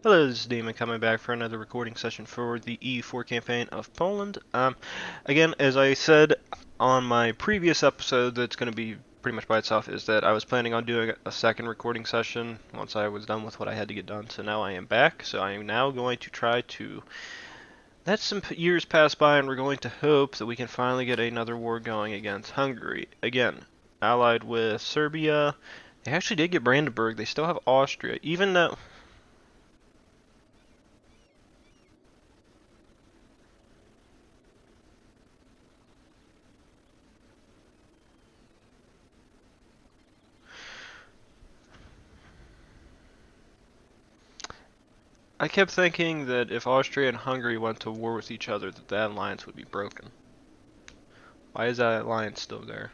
Hello, this is Damon coming back for another recording session for the EU4 campaign of Poland. Again, as I said on my previous episode, that's going to be pretty much by itself, is that I was planning on doing a second recording session once I was done with what I had to get done. So now I am back. So I am now going to try to let some years pass by, and we're going to hope that we can finally get another war going against Hungary. Again, allied with Serbia. They actually did get Brandenburg. They still have Austria, even though. I kept thinking that if Austria and Hungary went to war with each other, that that alliance would be broken. Why is that alliance still there?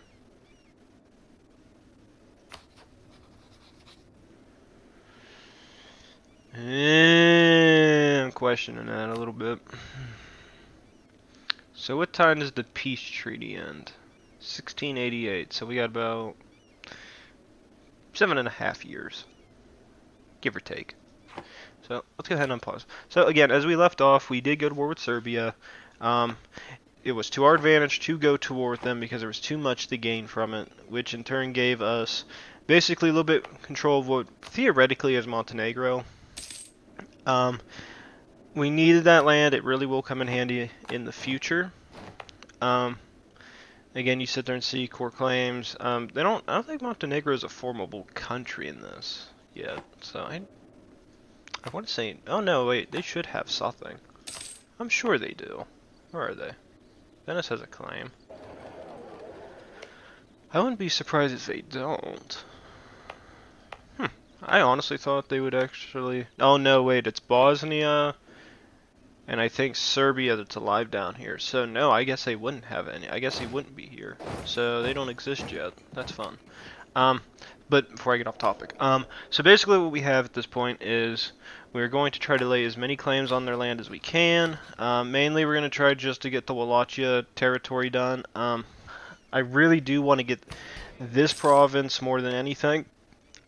I'm questioning that a little bit. So what time does the peace treaty end? 1688, so we got about 7.5 years, give or take. So let's go ahead and unpause. So again, as we left off, we did go to war with Serbia. It was to our advantage to go to war with them because there was too much to gain from it, which in turn gave us basically a little bit control of what theoretically is Montenegro. We needed that land. It really will come in handy in the future. Again, you sit there and see core claims. I don't think Montenegro is a formable country in this yet. So I want to say, oh no, wait, they should have something. I'm sure they do. Where are they? Venice has a claim. I wouldn't be surprised if they don't. I honestly thought they would actually. Oh no, wait, it's Bosnia. And I think Serbia that's alive down here. So no, I guess they wouldn't have any. I guess they wouldn't be here. So they don't exist yet. That's fun. But before I get off topic. So basically what we have at this point is we're going to try to lay as many claims on their land as we can. Mainly we're going to try just to get the Wallachia territory done. I really do want to get this province more than anything.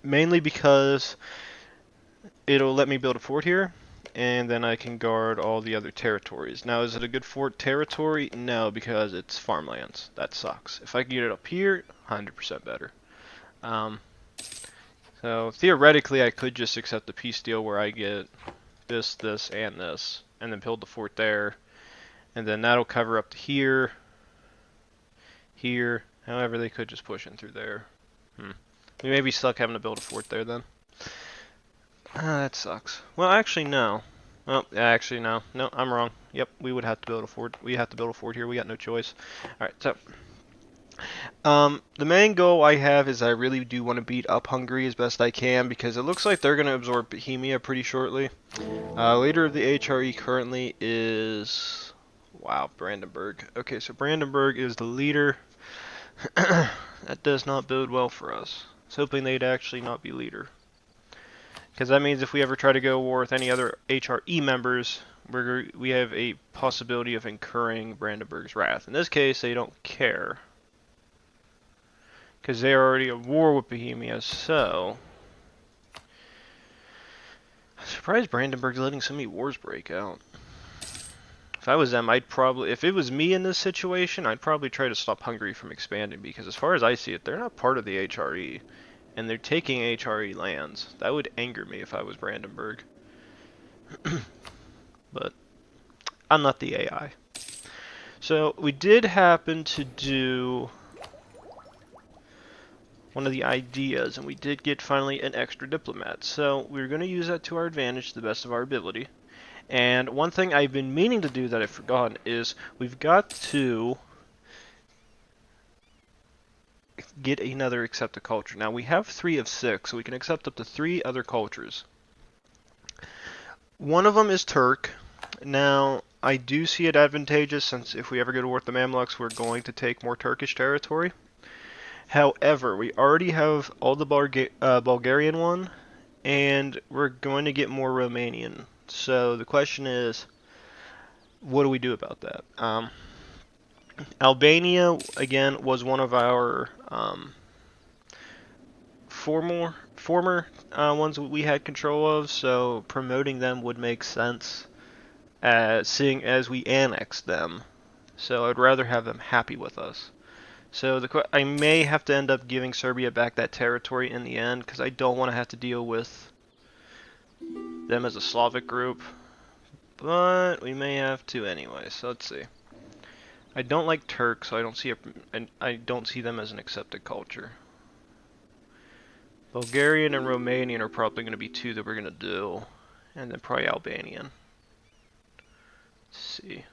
Mainly because it'll let me build a fort here. And then I can guard all the other territories. Now, is it a good fort territory? No, because it's farmlands. That sucks. If I can get it up here, 100% better. So, theoretically, I could just accept the peace deal where I get this, and this, and then build the fort there. And then that'll cover up to here, here. However, they could just push in through there. We may be stuck having to build a fort there, then. That sucks. Well, actually, no. Well, actually, no. No, I'm wrong. Yep, we would have to build a fort. We have to build a fort here. We got no choice. Alright, so. The main goal I have is I really do want to beat up Hungary as best I can because it looks like they're going to absorb Bohemia pretty shortly. Leader of the HRE currently is... Wow, Brandenburg. Okay, so Brandenburg is the leader. That does not bode well for us. I was hoping they'd actually not be leader. Because that means if we ever try to go war with any other HRE members, we have a possibility of incurring Brandenburg's wrath. In this case, they don't care. Because they're already at war with Bohemia, so... I'm surprised Brandenburg's letting so many wars break out. If I was them, if it was me in this situation, I'd probably try to stop Hungary from expanding. Because as far as I see it, they're not part of the HRE. And they're taking HRE lands. That would anger me if I was Brandenburg. But I'm not the AI. So we did happen to do one of the ideas, and we did get finally an extra diplomat. So we're going to use that to our advantage to the best of our ability. And one thing I've been meaning to do that I've forgotten is we've got to get another accepted culture. Now we have 3 of 6, so we can accept up to 3 other cultures. One of them is Turk. Now I do see it advantageous since if we ever go to war with the Mamluks, we're going to take more Turkish territory. However, we already have all the Bulgarian one, and we're going to get more Romanian. So the question is, what do we do about that? Albania, again, was one of our former ones we had control of, so promoting them would make sense, seeing as we annexed them. So I'd rather have them happy with us. So I may have to end up giving Serbia back that territory in the end, because I don't want to have to deal with them as a Slavic group. But we may have to anyway, so let's see. I don't like Turks, so I don't see them as an accepted culture. Bulgarian and Romanian are probably going to be two that we're going to do, and then probably Albanian. Let's see.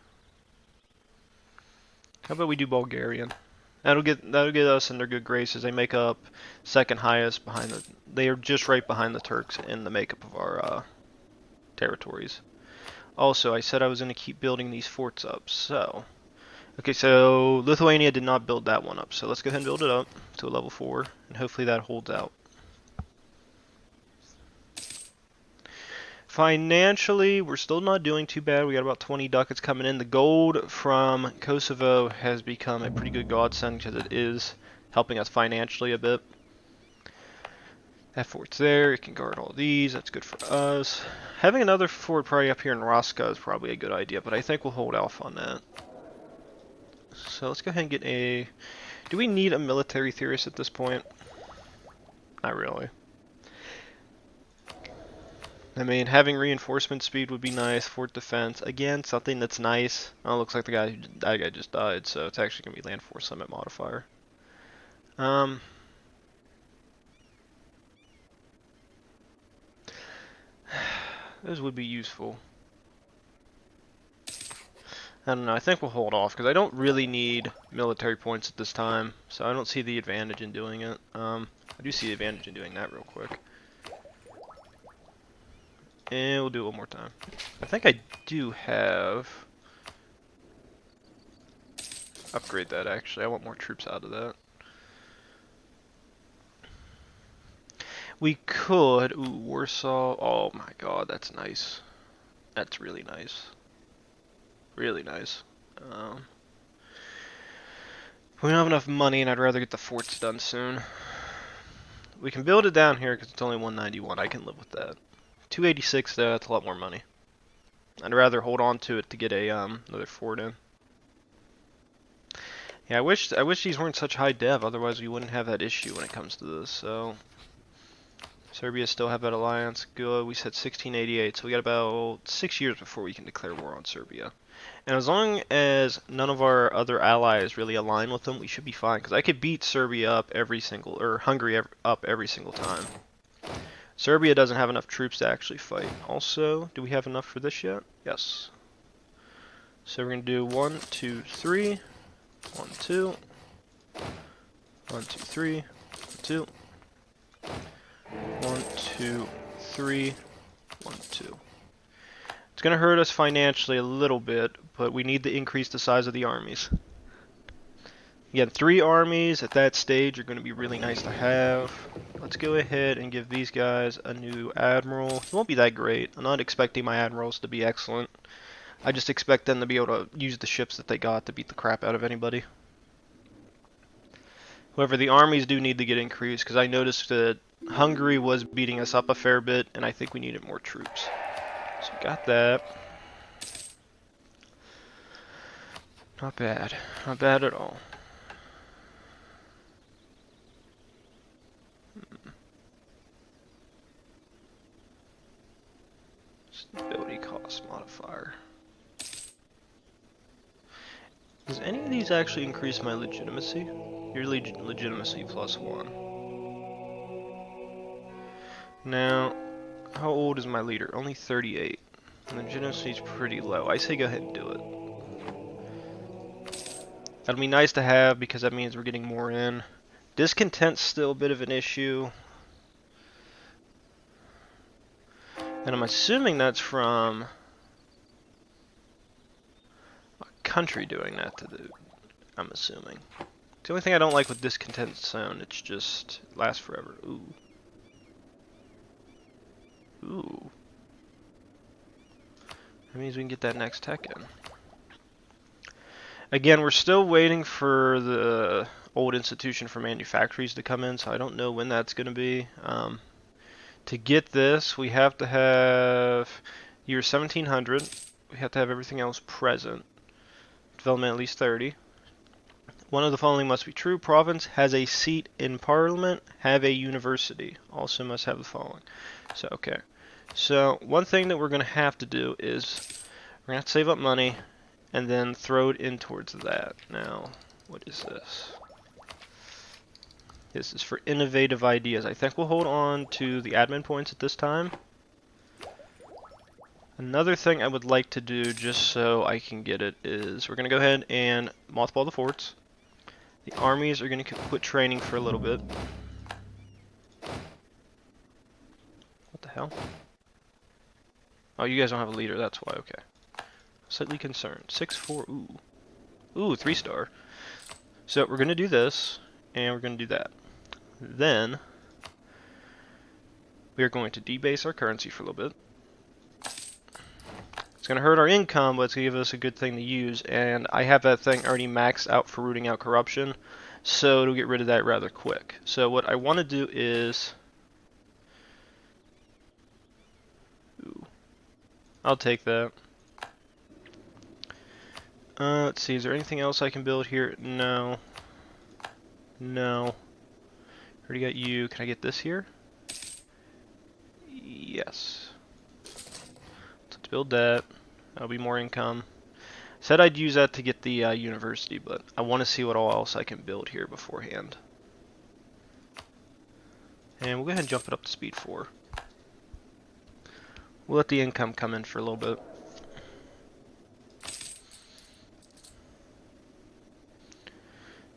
How about we do Bulgarian? That'll get us in their good graces. They make up second highest behind the. They are just right behind the Turks in the makeup of our territories. Also, I said I was going to keep building these forts up. So, okay, so Lithuania did not build that one up. So let's go ahead and build it up to a level 4, and hopefully that holds out. Financially, we're still not doing too bad. We got about 20 ducats coming in. The gold from Kosovo has become a pretty good godsend because it is helping us financially a bit. That fort's there. It can guard all these. That's good for us. Having another fort probably up here in Raska is probably a good idea, but I think we'll hold off on that. So let's go ahead and get a... Do we need a military theorist at this point? Not really. I mean, having reinforcement speed would be nice. Fort defense, again, something that's nice. Oh, it looks like that guy just died, so it's actually gonna be land force limit modifier. Those would be useful. I don't know. I think we'll hold off because I don't really need military points at this time, so I don't see the advantage in doing it. I do see the advantage in doing that real quick. And we'll do it one more time. I think I do have... Upgrade that, actually. I want more troops out of that. We could... Ooh, Warsaw. Oh my god, that's nice. That's really nice. Really nice. We don't have enough money, and I'd rather get the forts done soon. We can build it down here because it's only 191. I can live with that. 286 though, that's a lot more money. I'd rather hold on to it to get a another fort in. Yeah, I wish these weren't such high dev, otherwise we wouldn't have that issue when it comes to this. So Serbia still have that alliance. Good. We said 1688, so we got about 6 years before we can declare war on Serbia. And as long as none of our other allies really align with them, we should be fine. Because I could beat Serbia up Hungary up every single time. Serbia doesn't have enough troops to actually fight. Also, do we have enough for this yet? Yes. So we're going to do 1, 2, 3. 1, 2. 1, 2, 3. 2. 1, 2, 3. 1, 2. It's going to hurt us financially a little bit, but we need to increase the size of the armies. Again, 3 armies at that stage are going to be really nice to have. Let's go ahead and give these guys a new admiral. It won't be that great. I'm not expecting my admirals to be excellent. I just expect them to be able to use the ships that they got to beat the crap out of anybody. However, the armies do need to get increased because I noticed that Hungary was beating us up a fair bit, and I think we needed more troops. So got that. Not bad. Not bad at all. Stability cost modifier. Does any of these actually increase my legitimacy? Your legitimacy +1. Now, how old is my leader? Only 38. Legitimacy is pretty low. I say go ahead and do it. That'll be nice to have because that means we're getting more in. Discontent's still a bit of an issue. And I'm assuming that's from a country doing that to the... I'm assuming. The only thing I don't like with discontent zone, it's just lasts forever. Ooh. Ooh. That means we can get that next tech in. Again, we're still waiting for the old institution for manufactories to come in, so I don't know when that's going to be. To get this, we have to have year 1700. We have to have everything else present. Development at least 30. One of the following must be true. Province has a seat in parliament, have a university. Also must have the following. So, okay. So, one thing that we're going to have to do is we're going to have to save up money and then throw it in towards that. Now, what is this? This is for innovative ideas. I think we'll hold on to the admin points at this time. Another thing I would like to do, just so I can get it, is we're going to go ahead and mothball the forts. The armies are going to quit training for a little bit. What the hell? Oh, you guys don't have a leader, that's why, okay. Slightly concerned. 6-4, ooh. Ooh, 3-star. So we're going to do this, and we're going to do that. Then, we are going to debase our currency for a little bit. It's going to hurt our income, but it's going to give us a good thing to use, and I have that thing already maxed out for rooting out corruption, so it'll get rid of that rather quick. So what I want to do is... Ooh. I'll take that. Let's see, is there anything else I can build here? No. No. Already got you. Can I get this here? Yes. Let's build that. That'll be more income. Said I'd use that to get the university, but I want to see what all else I can build here beforehand. And we'll go ahead and jump it up to speed 4. We'll let the income come in for a little bit.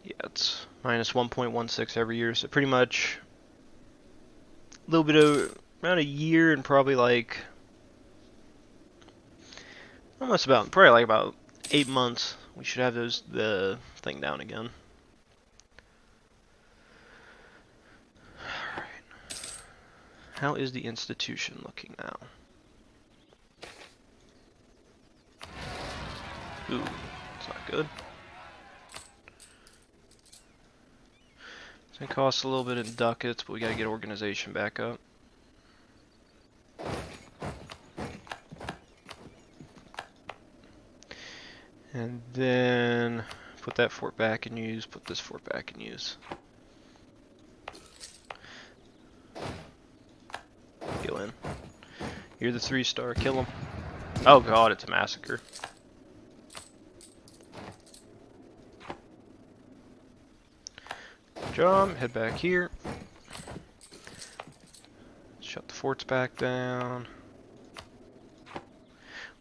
Yeah, it's minus 1.16 every year, so pretty much a little bit of around a year and probably like almost about probably like about 8 months we should have the thing down again. Alright. How is the institution looking now? Ooh, it's not good. It's gonna cost a little bit in ducats, but we gotta get organization back up. And then put that fort back in use, put this fort back in use. Go in. You're the 3-star, kill him. Oh god, it's a massacre. Jump, head back here. Shut the forts back down.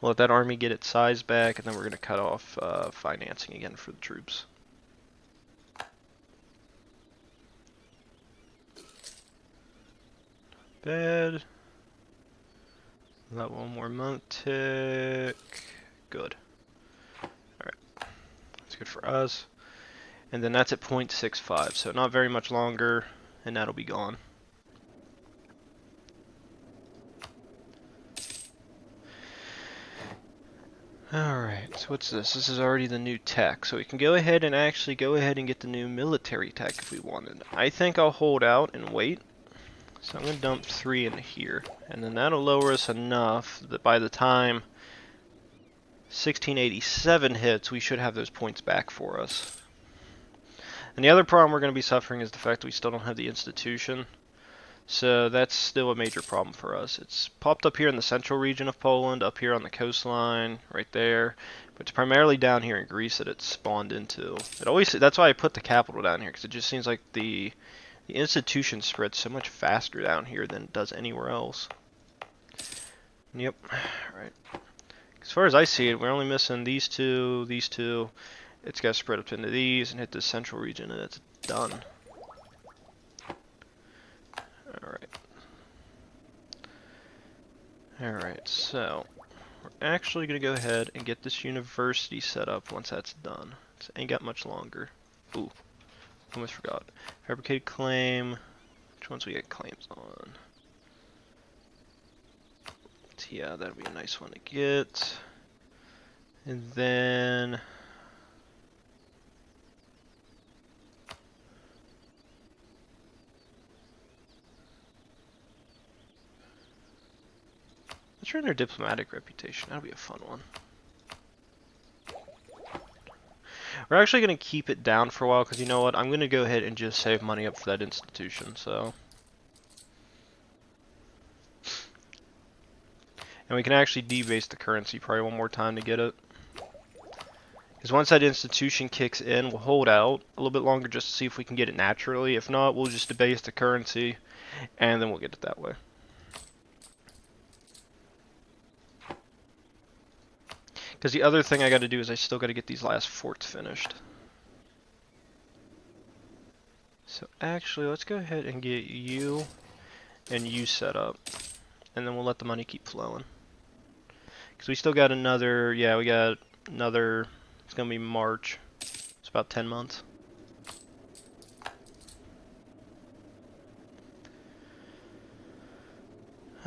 We'll let that army get its size back, and then we're going to cut off financing again for the troops. Bad. That one more monk tick. Good. Alright. That's good for us. And then that's at 0.65, so not very much longer, and that'll be gone. Alright, so what's this? This is already the new tech, so we can go ahead and actually go ahead and get the new military tech if we wanted. I think I'll hold out and wait. So I'm going to dump 3 in here, and then that'll lower us enough that by the time 1687 hits, we should have those points back for us. And the other problem we're going to be suffering is the fact that we still don't have the institution. So that's still a major problem for us. It's popped up here in the central region of Poland, up here on the coastline, right there. But it's primarily down here in Greece that it's spawned into. That's why I put the capital down here, because it just seems like the institution spreads so much faster down here than it does anywhere else. Yep. Alright. As far as I see it, we're only missing these two. It's got to spread up into these and hit the central region, and it's done. Alright, so we're actually going to go ahead and get this university set up once that's done. So ain't got much longer. Ooh, almost forgot. Fabricated claim. Which ones we get claims on? Yeah, that'd be a nice one to get. And then Let's run our diplomatic reputation. That'll be a fun one. We're actually going to keep it down for a while because you know what? I'm going to go ahead and just save money up for that institution. So, and we can actually debase the currency probably one more time to get it. Because once that institution kicks in, we'll hold out a little bit longer just to see if we can get it naturally. If not, we'll just debase the currency and then we'll get it that way. Because the other thing I got to do is I still got to get these last forts finished. So actually, let's go ahead and get you and you set up. And then we'll let the money keep flowing. Because we still got another, yeah, we got another, it's going to be March. It's about 10 months.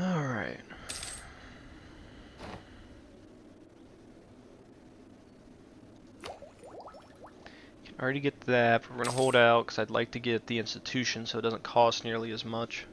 Alright. Already get that, but we're going to hold out because I'd like to get the institution so it doesn't cost nearly as much.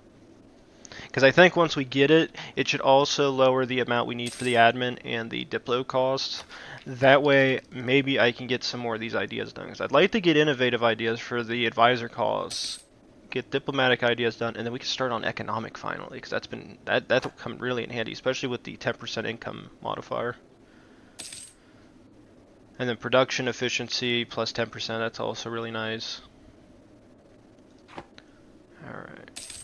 Because I think once we get it, it should also lower the amount we need for the admin and the Diplo costs. That way, maybe I can get some more of these ideas done. Because I'd like to get innovative ideas for the advisor costs, get diplomatic ideas done, and then we can start on economic finally. Because that'll come really in handy, especially with the 10% income modifier. And then production efficiency plus 10%, that's also really nice. Alright.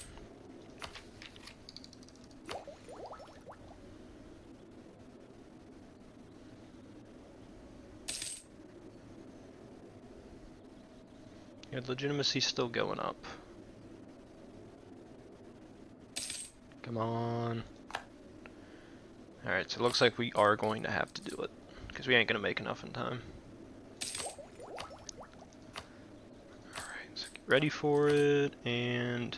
Your legitimacy's still going up. Come on. Alright, so it looks like we are going to have to do it. Because we ain't going to make enough in time. Alright, so get ready for it, and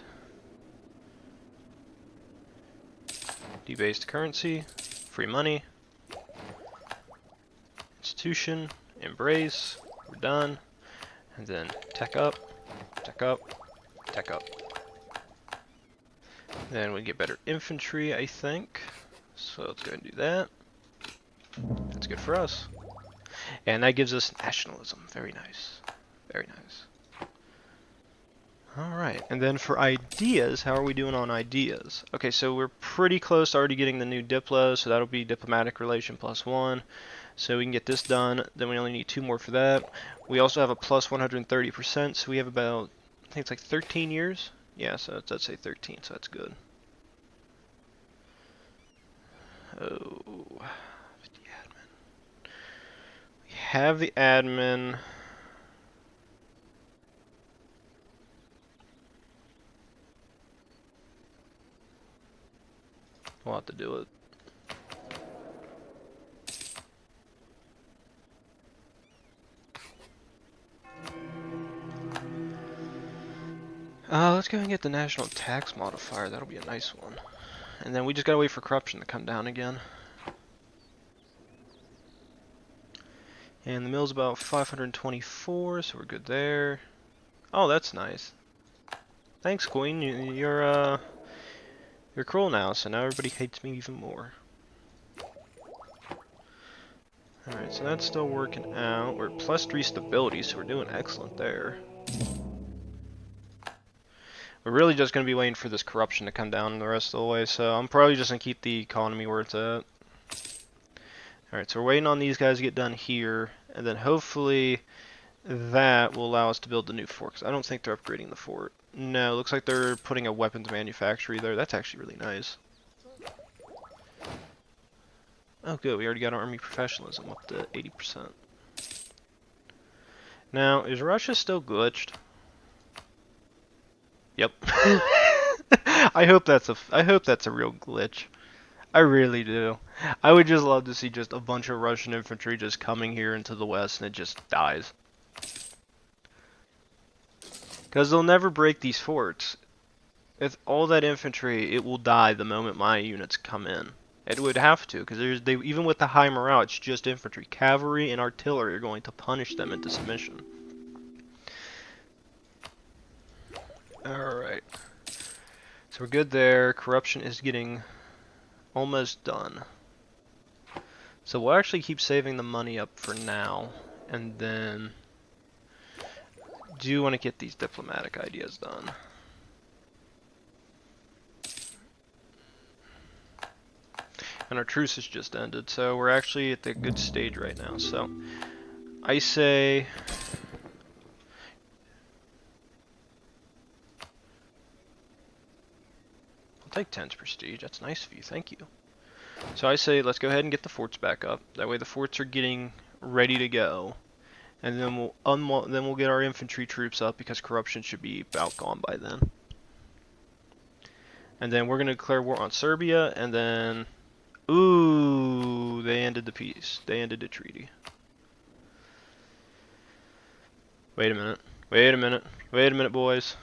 debased currency, free money, institution, embrace, we're done, and then tech up, tech up, tech up. Then we get better infantry, I think, so let's go and do that. That's good for us. And that gives us nationalism. Very nice. Very nice. Alright, and then for ideas, how are we doing on ideas? Okay, so we're pretty close to already getting the new Diplo, so that'll be diplomatic relation +1. So we can get this done, then we only need 2 more for that. We also have a plus 130%, so we have about, I think it's like 13 years? Yeah, so let's say 13, so that's good. Oh... have the admin. We'll have to do it. Let's go and get the national tax modifier. That'll be a nice one. And then we just gotta wait for corruption to come down again. And the mill's about 524, so we're good there. Oh, that's nice. Thanks, Queen. You're cruel now, so now everybody hates me even more. Alright, so that's still working out. We're at +3 stability, so we're doing excellent there. We're really just going to be waiting for this corruption to come down the rest of the way, so I'm probably just going to keep the economy where it's at. Alright, so we're waiting on these guys to get done here, and then hopefully that will allow us to build the new fort, because I don't think they're upgrading the fort. No, it looks like they're putting a weapons manufactory there. That's actually really nice. Oh good, we already got our army professionalism up to 80%. Now, is Russia still glitched? Yep. I hope that's a real glitch. I really do. I would just love to see just a bunch of Russian infantry just coming here into the west and it just dies. Because they'll never break these forts. With all that infantry, it will die the moment my units come in. It would have to, because even with the high morale, it's just infantry. Cavalry and artillery are going to punish them into submission. Alright. So we're good there. Corruption is getting almost done. So we'll actually keep saving the money up for now, and then do want to get these diplomatic ideas done. And our truce has just ended, so we're actually at the good stage right now. So I say I'll take 10's prestige. That's nice of you, thank you. So I say let's go ahead and get the forts back up. That way the forts are getting ready to go. And then we'll get our infantry troops up because corruption should be about gone by then. And then we're gonna declare war on Serbia, and then ooh, they ended the peace. They ended the treaty. Wait a minute. Wait a minute. Wait a minute, boys.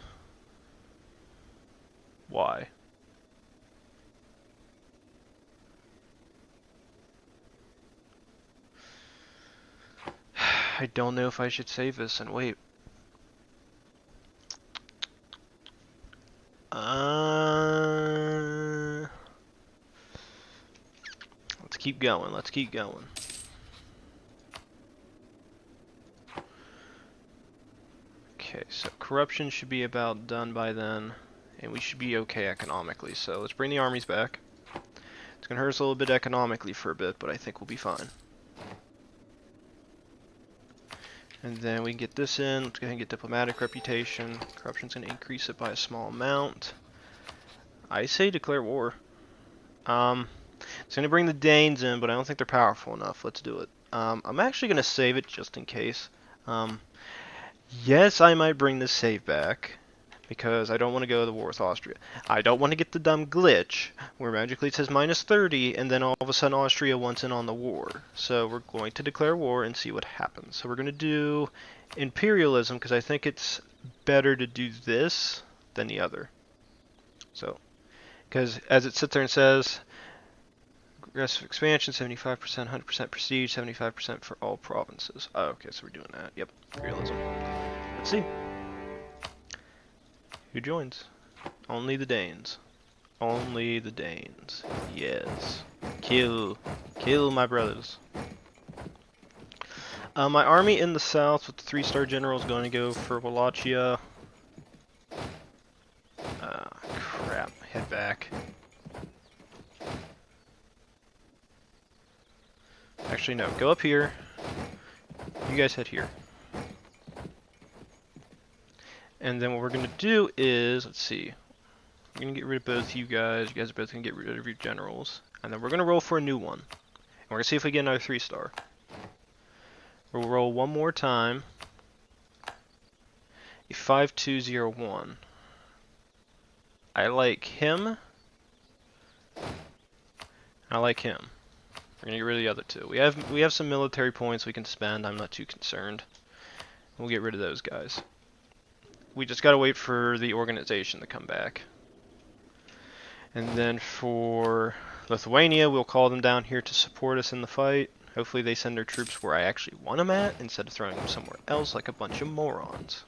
Why? I don't know if I should save this and wait. Let's keep going. Let's keep going. Okay, so corruption should be about done by then, and we should be okay economically. So let's bring the armies back. It's gonna hurt us a little bit economically for a bit, but I think we'll be fine. And then we can get this in. Let's go ahead and get diplomatic reputation. Corruption's gonna increase it by a small amount. I say declare war. It's gonna bring the Danes in, but I don't think they're powerful enough. Let's do it. I'm actually gonna save it just in case. Yes, I might bring this save back because I don't want to go to the war with Austria. I don't want to get the dumb glitch where magically it says -30 and then all of a sudden Austria wants in on the war. So we're going to declare war and see what happens. So we're going to do imperialism because I think it's better to do this than the other. So, because as it sits there and says, aggressive expansion, 75%, 100% prestige, 75% for all provinces. Oh, okay, so we're doing that. Yep, imperialism. Let's see. Who joins? Only the Danes. Only the Danes. Yes. Kill. Kill my brothers. My army in the south with the 3-star general is going to go for Wallachia. Crap. Head back. Actually, no. Go up here. You guys head here. And then what we're going to do is, let's see. We're going to get rid of both you guys. You guys are both going to get rid of your generals. And then we're going to roll for a new one. And we're going to see if we get another 3-star. We'll roll one more time. A 5201. I like him. I like him. We're gonna get rid of the other two. We have some military points we can spend. I'm not too concerned. We'll get rid of those guys. We just gotta wait for the organization to come back. And then for Lithuania, we'll call them down here to support us in the fight. Hopefully they send their troops where I actually want them at, instead of throwing them somewhere else like a bunch of morons.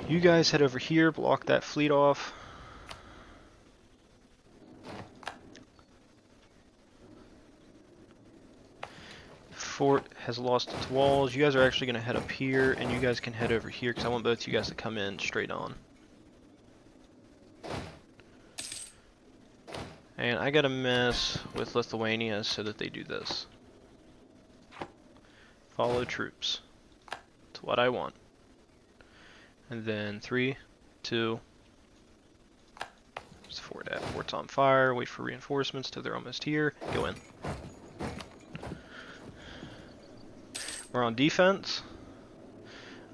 You guys head over here, block that fleet off. Fort has lost its walls. You guys are actually going to head up here, and you guys can head over here, because I want both you guys to come in straight on. And I gotta mess with Lithuania so that they do this. Follow troops. It's what I want. And then 3, 2, there's the fort at. Fort's on fire. Wait for reinforcements till they're almost here. Go in. We're on defense.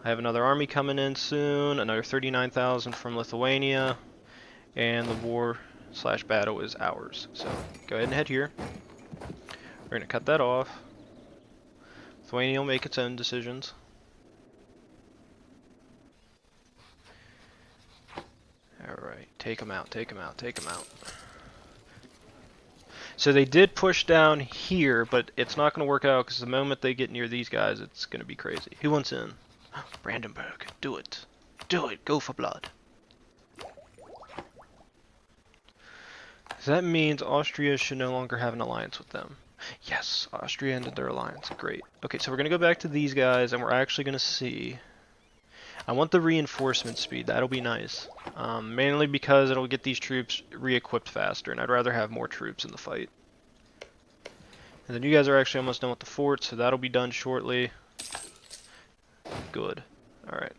I have another army coming in soon. Another 39,000 from Lithuania. And the war/battle is ours. So go ahead and head here. We're going to cut that off. Lithuania will make its own decisions. Alright, take them out, take them out, take them out. So they did push down here, but it's not going to work out because the moment they get near these guys, it's going to be crazy. Who wants in? Brandenburg, do it. Do it, go for blood. So that means Austria should no longer have an alliance with them. Yes, Austria ended their alliance. Great. Okay, so we're going to go back to these guys, and we're actually going to see... I want the reinforcement speed. That'll be nice. Mainly because it'll get these troops re-equipped faster, and I'd rather have more troops in the fight. And then you guys are actually almost done with the fort, so that'll be done shortly. Good. Alright.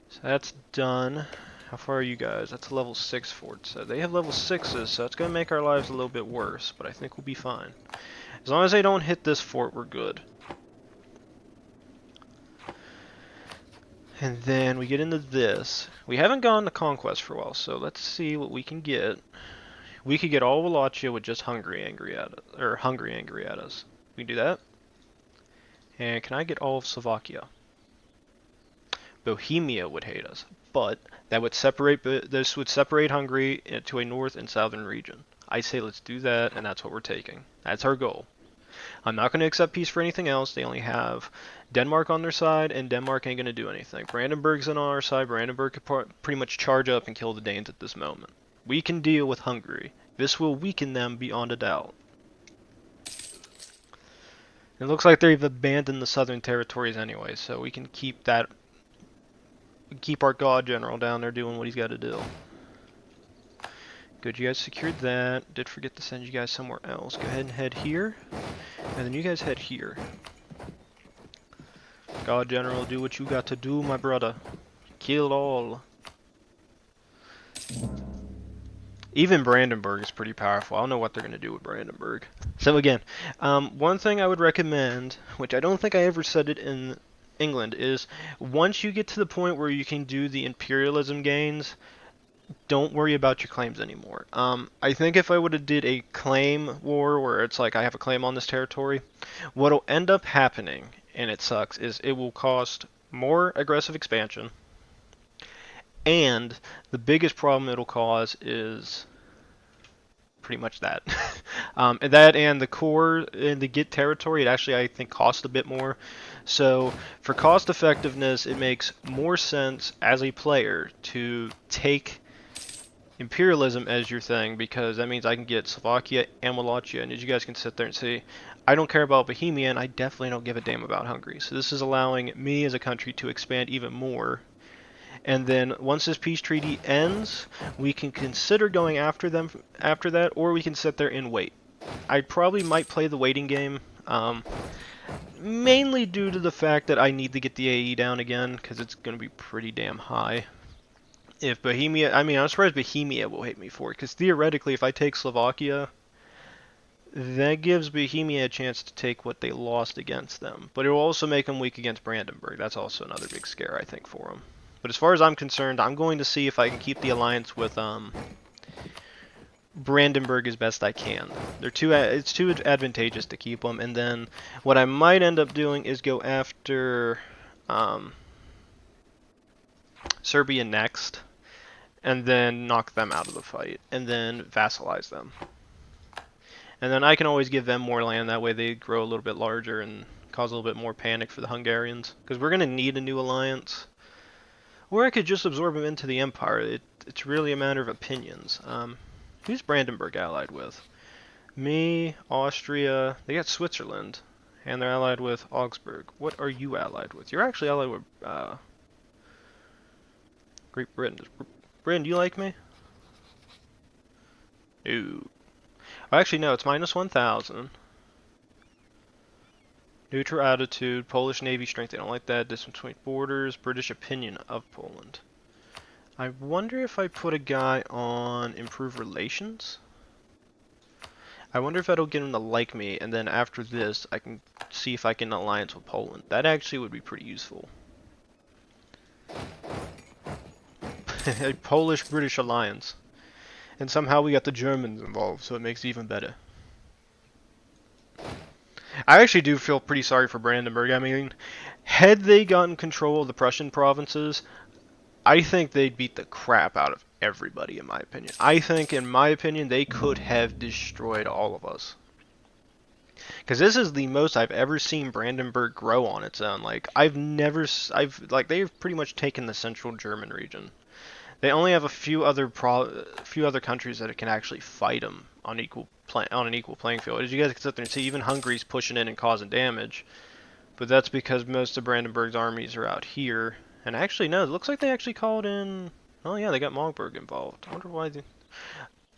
So that's done. How far are you guys? That's a level 6 fort. So they have level 6s, so it's going to make our lives a little bit worse, but I think we'll be fine. As long as they don't hit this fort, we're good. And then we get into this. We haven't gone to conquest for a while, so let's see what we can get. We could get all of Wallachia with just Hungary angry at us, or Hungary angry at us. We can do that. And can I get all of Slovakia? Bohemia would hate us, but that would separate. This would separate Hungary into a north and southern region. I say let's do that, and that's what we're taking. That's our goal. I'm not going to accept peace for anything else. They only have Denmark on their side, and Denmark ain't going to do anything. Brandenburg's on our side. Brandenburg could pretty much charge up and kill the Danes at this moment. We can deal with Hungary. This will weaken them beyond a doubt. It looks like they've abandoned the southern territories anyway, so we can keep that. Keep our god general down there doing what he's got to do. Good, you guys secured that. Did forget to send you guys somewhere else. Go ahead and head here, and then you guys head here. God general, do what you got to do, my brother. Kill all. Even Brandenburg is pretty powerful. I don't know what they're going to do with Brandenburg. So again, one thing I would recommend, which I don't think I ever said it in England, is once you get to the point where you can do the imperialism gains, don't worry about your claims anymore. I think if I would have did a claim war where it's like I have a claim on this territory, what'll end up happening, and it sucks, is it will cost more aggressive expansion, and the biggest problem it'll cause is pretty much that. That and the core and the get territory, it actually I think costs a bit more. So for cost effectiveness, it makes more sense as a player to take imperialism as your thing, because that means I can get Slovakia and Wallachia, and as you guys can sit there and see, I don't care about Bohemia, and I definitely don't give a damn about Hungary. So this is allowing me as a country to expand even more. And then once this peace treaty ends, we can consider going after them after that, or we can sit there and wait. I probably might play the waiting game, mainly due to the fact that I need to get the AE down again, because it's going to be pretty damn high. If Bohemia, I mean, I'm surprised Bohemia will hate me for it, because theoretically, if I take Slovakia, that gives Bohemia a chance to take what they lost against them. But it will also make them weak against Brandenburg. That's also another big scare, I think, for them. But as far as I'm concerned, I'm going to see if I can keep the alliance with Brandenburg as best I can. It's too advantageous to keep them. And then what I might end up doing is go after Serbia next, and then knock them out of the fight, and then vassalize them. And then I can always give them more land. That way they grow a little bit larger and cause a little bit more panic for the Hungarians. Because we're going to need a new alliance. Or I could just absorb them into the Empire. It's really a matter of opinions. Who's Brandenburg allied with? Me, Austria, they got Switzerland, and they're allied with Augsburg. What are you allied with? You're actually allied with Great Britain. Britain, do you like me? No. Actually, no, it's minus 1,000. Neutral attitude, Polish Navy strength, they don't like that. Distance between borders, British opinion of Poland. I wonder if I put a guy on improve relations? I wonder if that'll get him to like me, and then after this, I can see if I can alliance with Poland. That actually would be pretty useful. A Polish-British alliance. And somehow we got the Germans involved, so it makes it even better. I actually do feel pretty sorry for Brandenburg. I mean, had they gotten control of the Prussian provinces, I think they'd beat the crap out of everybody, in my opinion. I think, in my opinion, they could have destroyed all of us. Because this is the most I've ever seen Brandenburg grow on its own. Like, they've pretty much taken the central German region. They only have a few other countries that can actually fight them on an equal playing field. As you guys can sit there and see, even Hungary's pushing in and causing damage, but that's because most of Brandenburg's armies are out here. And actually, no, it looks like they actually called in. Oh yeah, they got Magdeburg involved. I wonder why.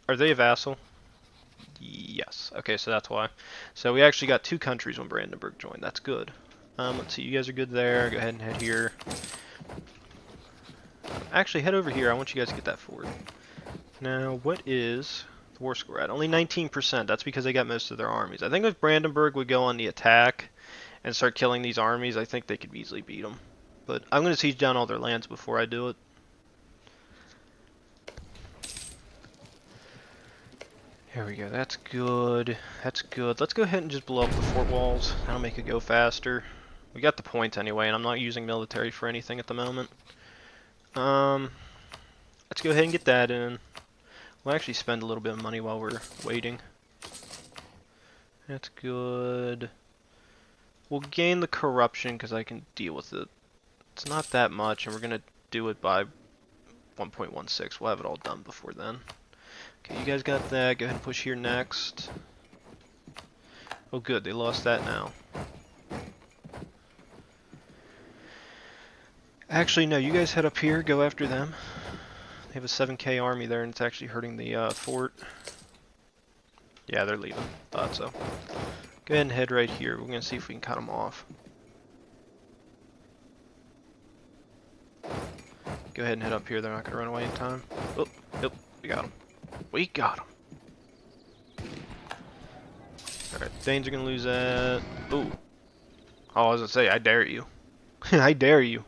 Are they a vassal? Yes. Okay, so that's why. So we actually got 2 countries when Brandenburg joined. That's good. Let's see, you guys are good there. Go ahead and head here. Actually, head over here. I want you guys to get that forward. Now, what is the war score at? Only 19%. That's because they got most of their armies. I think if Brandenburg would go on the attack and start killing these armies, I think they could easily beat them. But I'm going to siege down all their lands before I do it. Here we go. That's good. That's good. Let's go ahead and just blow up the fort walls. That'll make it go faster. We got the point anyway, and I'm not using military for anything at the moment. Let's go ahead and get that in. We'll actually spend a little bit of money while we're waiting. That's good. We'll gain the corruption because I can deal with it. It's not that much, and we're going to do it by 1.16. We'll have it all done before then. Okay, you guys got that. Go ahead and push here next. Oh good, they lost that now. Actually, no, you guys head up here, go after them. They have a 7k army there, and it's actually hurting the fort. Yeah, they're leaving. Thought so. Go ahead and head right here. We're going to see if we can cut them off. Go ahead and head up here. They're not going to run away in time. Oh, nope. We got them. We got them. Alright, Danes are going to lose that. Ooh. Oh, I was going to say, I dare you. I dare you.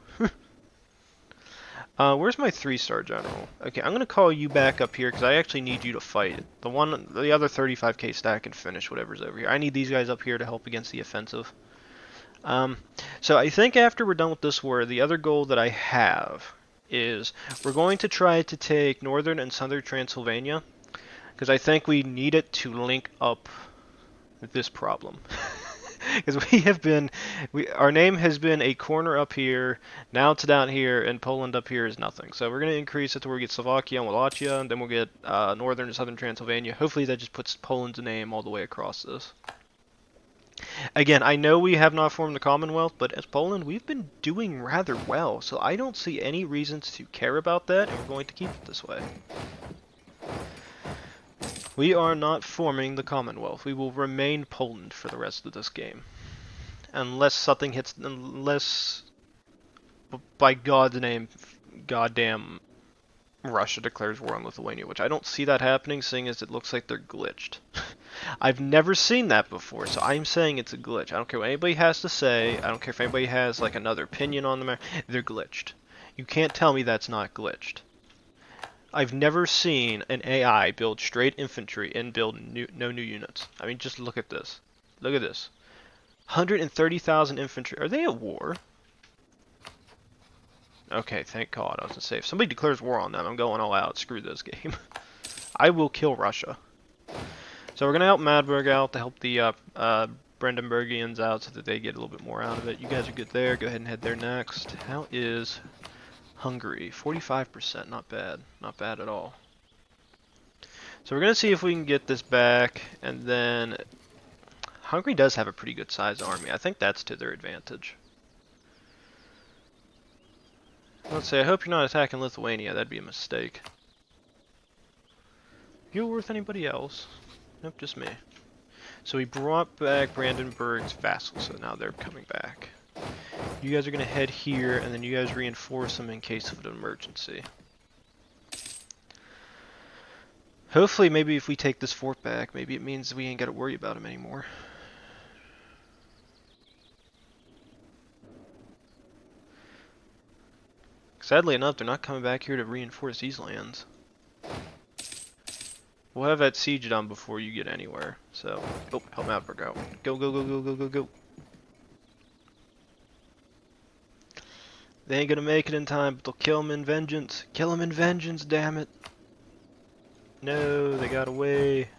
Where's my 3-star general? Okay, I'm gonna call you back up here because I actually need you to fight. The other 35k stack can finish whatever's over here. I need these guys up here to help against the offensive. So I think after we're done with this war, the other goal that I have is we're going to try to take northern and southern Transylvania because I think we need it to link up with this problem. Because our name has been a corner up here, now it's down here, and Poland up here is nothing. So we're going to increase it to where we get Slovakia and Wallachia, and then we'll get northern and southern Transylvania. Hopefully that just puts Poland's name all the way across this. Again, I know we have not formed the Commonwealth, but as Poland, we've been doing rather well, so I don't see any reasons to care about that, and we're going to keep it this way. We are not forming the Commonwealth. We will remain Poland for the rest of this game. Unless something hits... Unless, by God's name, goddamn Russia declares war on Lithuania, which I don't see that happening, seeing as it looks like they're glitched. I've never seen that before, so I'm saying it's a glitch. I don't care what anybody has to say. I don't care if anybody has like another opinion on the matter. They're glitched. You can't tell me that's not glitched. I've never seen an AI build straight infantry and build no new units. I mean, just look at this. Look at this. 130,000 infantry. Are they at war? Okay, thank God. I was going to say, if somebody declares war on them, I'm going all out. Screw this game. I will kill Russia. So we're going to help Magdeburg out to help the Brandenburgians out so that they get a little bit more out of it. You guys are good there. Go ahead and head there next. How is Hungary? 45%. Not bad. Not bad at all. So we're going to see if we can get this back. And then Hungary does have a pretty good sized army. I think that's to their advantage. Let's say, I hope you're not attacking Lithuania. That'd be a mistake. You worth anybody else? Nope, just me. So we brought back Brandenburg's vassals, so now they're coming back. You guys are going to head here, and then you guys reinforce them in case of an emergency. Hopefully, maybe if we take this fort back, maybe it means we ain't got to worry about them anymore. Sadly enough, they're not coming back here to reinforce these lands. We'll have that siege done before you get anywhere. So, oh, help Magdeburg out. Go, go, go, go, go, go, go. They ain't gonna make it in time, but they'll kill him in vengeance. Kill him in vengeance, damn it. No, they got away.